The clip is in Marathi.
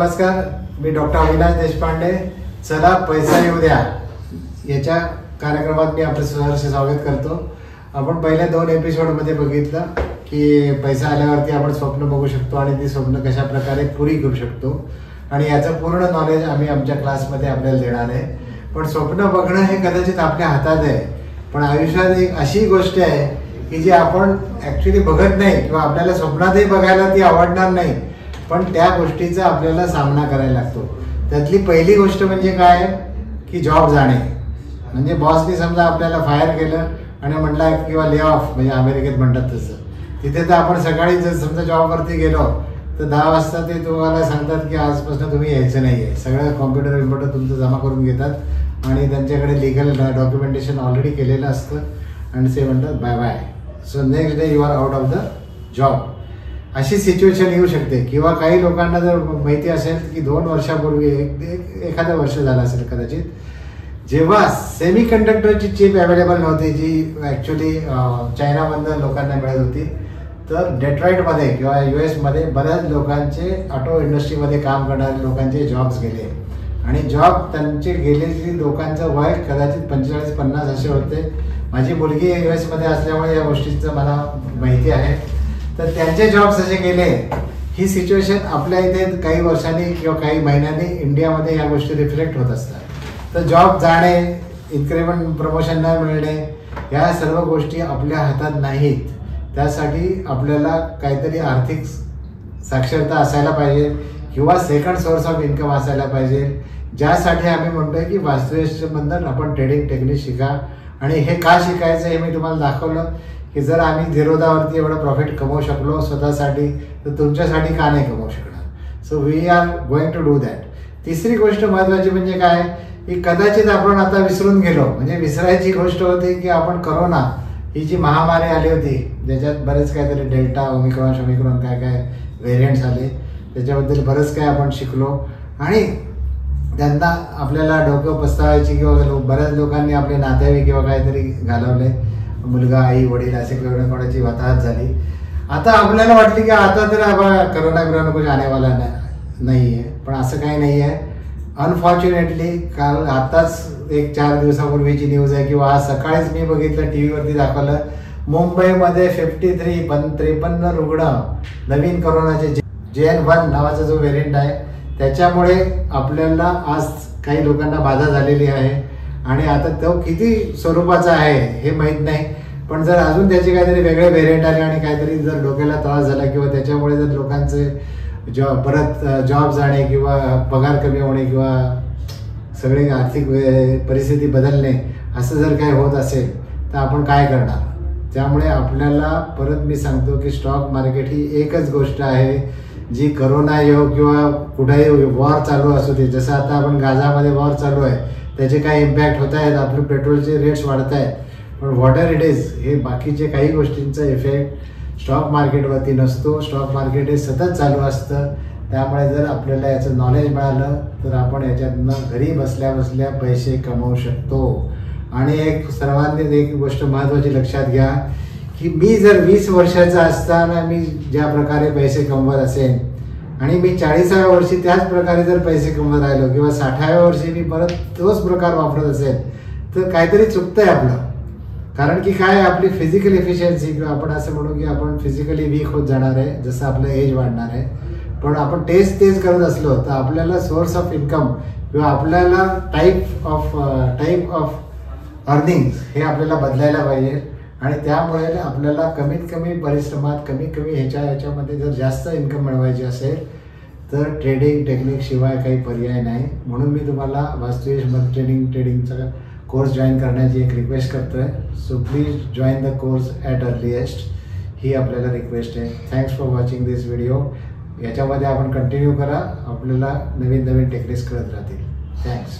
नमस्कार, मी डॉक्टर अविनाश देशपांडे. चला पैसा येऊ द्या याच्या कार्यक्रमात मी आपलं सहर्ष स्वागत करतो. आपण पहिल्या 2 एपिसोडमध्ये बघितलं की पैसा आल्यावरती आपण स्वप्न बघू शकतो आणि ती स्वप्न कशा प्रकारे पुरी करू शकतो आणि याचं पूर्ण नॉलेज आम्ही आमच्या क्लासमध्ये आपल्याला देणार आहे. पण स्वप्न बघणं हे कदाचित आपल्या हातात आहे, पण आयुष्यात एक अशी गोष्ट आहे की जी आपण ॲक्च्युली बघत नाही किंवा आपल्याला स्वप्नातही बघायला ती आवडणार नाही, पण त्या गोष्टीचा आपल्याला सामना करायला लागतो. त्यातली पहिली गोष्ट म्हणजे काय की जॉब जाणे. म्हणजे बॉसने समजा आपल्याला फायर केलं आणि म्हटला किंवा ले ऑफ, म्हणजे अमेरिकेत म्हणतात तसं. तिथे तर आपण सकाळी जर समजा जॉबवरती गेलो तर 10 वाजता ते तुम्हाला सांगतात की आजपासून तुम्ही यायचं नाही आहे. सगळं कॉम्प्युटर विम्प्युटर तुमचं जमा करून घेतात आणि त्यांच्याकडे लिगल डॉक्युमेंटेशन ऑलरेडी केलेलं असतं आणि ते म्हणतात bye bye, so next day you are out of the job. अशी सिच्युएशन येऊ शकते. किंवा काही लोकांना जर माहिती असेल की 2 वर्षापूर्वी एखादं वर्ष झालं असेल कदाचित, जेव्हा सेमी कंडक्टरची चिप अवेलेबल नव्हती, जी ॲक्च्युली चायनामधनं लोकांना मिळत होती, तर डेट्रॉईटमध्ये किंवा US मध्ये बऱ्याच लोकांचे ऑटो इंडस्ट्रीमध्ये काम करणारे लोकांचे जॉब्स गेले आणि जॉब त्यांचे गेलेली लोकांचं वय कदाचित 45-50 असे होते. माझी मुलगी US मध्ये असल्यामुळे या गोष्टीचं मला माहिती आहे. तर त्यांचे जॉब्स असे गेले. ही सिच्युएशन आपल्या इथे काही वर्षांनी किंवा काही महिन्यांनी इंडियामध्ये या गोष्टी रिफ्लेक्ट होत असतात. तर जॉब जाणे, इन्क्रिमेंट, प्रमोशन न मिळणे, या सर्व गोष्टी आपल्या हातात नाहीत. त्यासाठी आपल्याला काहीतरी आर्थिक साक्षरता असायला पाहिजे किंवा सेकंड सोर्स ऑफ इन्कम असायला पाहिजे, ज्यासाठी आम्ही म्हणतोय की वास्तुशास्त्रबद्दल आपण ट्रेडिंग टेक्निक शिका. आणि हे का शिकायचं हे मी तुम्हाला दाखवलं की जर आम्ही झिरोदावरती एवढं प्रॉफिट कमवू शकलो स्वतःसाठी, तर तुमच्यासाठी का नाही कमवू शकणार. So we are going to do that. तिसरी गोष्ट महत्त्वाची म्हणजे काय की कदाचित आपण आता विसरून गेलो. म्हणजे विसरायची गोष्ट होती की आपण करोना ही जी महामारी आली होती, ज्याच्यात बरेच काहीतरी डेल्टा, ओमिक्रॉन काय काय व्हेरियंट्स आले, त्याच्याबद्दल बरंच काय आपण शिकलो आणि त्यांना आपल्याला डोकं पस्तावायची किंवा बऱ्याच लोकांनी आपले नातेवाईक किंवा काहीतरी घालवले, मुलगा, आई, वडील असे कोणाची वाताहत झाली. आता आपल्याला वाटली की आता तर करोना कुछ आने वाला नाही आहे, पण असं काही नाही आहे. अनफॉर्च्युनेटली काल आताच एक 4 दिवसापूर्वीची न्यूज आहे किंवा आज सकाळीच मी बघितलं, टीव्हीवरती दाखवलं, मुंबईमध्ये 53 रुग्ण नवीन करोनाचे JN.1 नावाचा जो व्हेरियंट आहे त्याच्यामुळे आपल्याला आज काही लोकांना बाधा झालेली आहे. आणि आता तो किती स्वरूपाचा आहे हे माहीत नाही, पण जर अजून त्याचे काहीतरी वेगळे व्हेरियंट आले आणि काहीतरी जर डोक्याला त्रास झाला किंवा त्याच्यामुळे जर लोकांचे परत जॉब जाणे किंवा पगार कमी होणे किंवा सगळी आर्थिक परिस्थिती बदलणे असं जर काही होत असेल तर आपण काय करणार. त्यामुळे आपल्याला परत मी सांगतो की स्टॉक मार्केट ही एकच गोष्ट आहे जी करोना येऊ किंवा कुठेही वॉर चालू असू दे, जसं आता आपण गाझामध्ये वॉर चालू आहे, त्याचे काही इम्पॅक्ट होत आहेत, आपले पेट्रोलचे रेट्स वाढत आहेत, पण व्हॉटर इट इज, हे बाकीचे काही गोष्टींचा इफेक्ट स्टॉक मार्केटवरती नसतो. स्टॉक मार्केट हे सतत चालू असतं. त्यामुळे जर आपल्याला याचं नॉलेज मिळालं तर आपण याच्यातनं घरी बसल्या बसल्या पैसे कमवू शकतो. आणि एक सर्वांनी एक गोष्ट महत्त्वाची लक्षात घ्या की मी जर 20 वर्षाचा असताना मी ज्या प्रकारे पैसे कमवत असेल आणि मी 40व्या वर्षी त्याच प्रकारे जर पैसे कमवत राहिलो किंवा 60व्या वर्षी मी परत तोच प्रकार वापरत असेल तर काहीतरी चुकतंय आपलं. कारण की काय, आपली फिजिकल एफिशियन्सी किंवा आपण असं म्हणू की आपण फिजिकली वीक होत जाणार आहे जसं आपलं एज वाढणार आहे. पण आपण तेच करत असलो तर आपल्याला सोर्स ऑफ इन्कम किंवा आपल्याला टाईप ऑफ अर्निंग्स हे आपल्याला बदलायला पाहिजे. आणि त्यामुळे आपल्याला कमीत कमी परिश्रमात कमी ह्याच्यामध्ये जर जास्त इन्कम मिळवायची असेल तर ट्रेडिंग टेक्निक शिवाय काही पर्याय नाही. म्हणून मी तुम्हाला वास्तुशास्त्र ट्रेडिंगचा कोर्स जॉईन करण्याची एक रिक्वेस्ट करतो आहे. So please join the course at earliest, ही आपल्याला रिक्वेस्ट आहे. Thanks for watching this video. याच्यामध्ये आपण कंटिन्यू करा, आपल्याला नवीन टेक्निक्स कळत राहतील. थँक्स.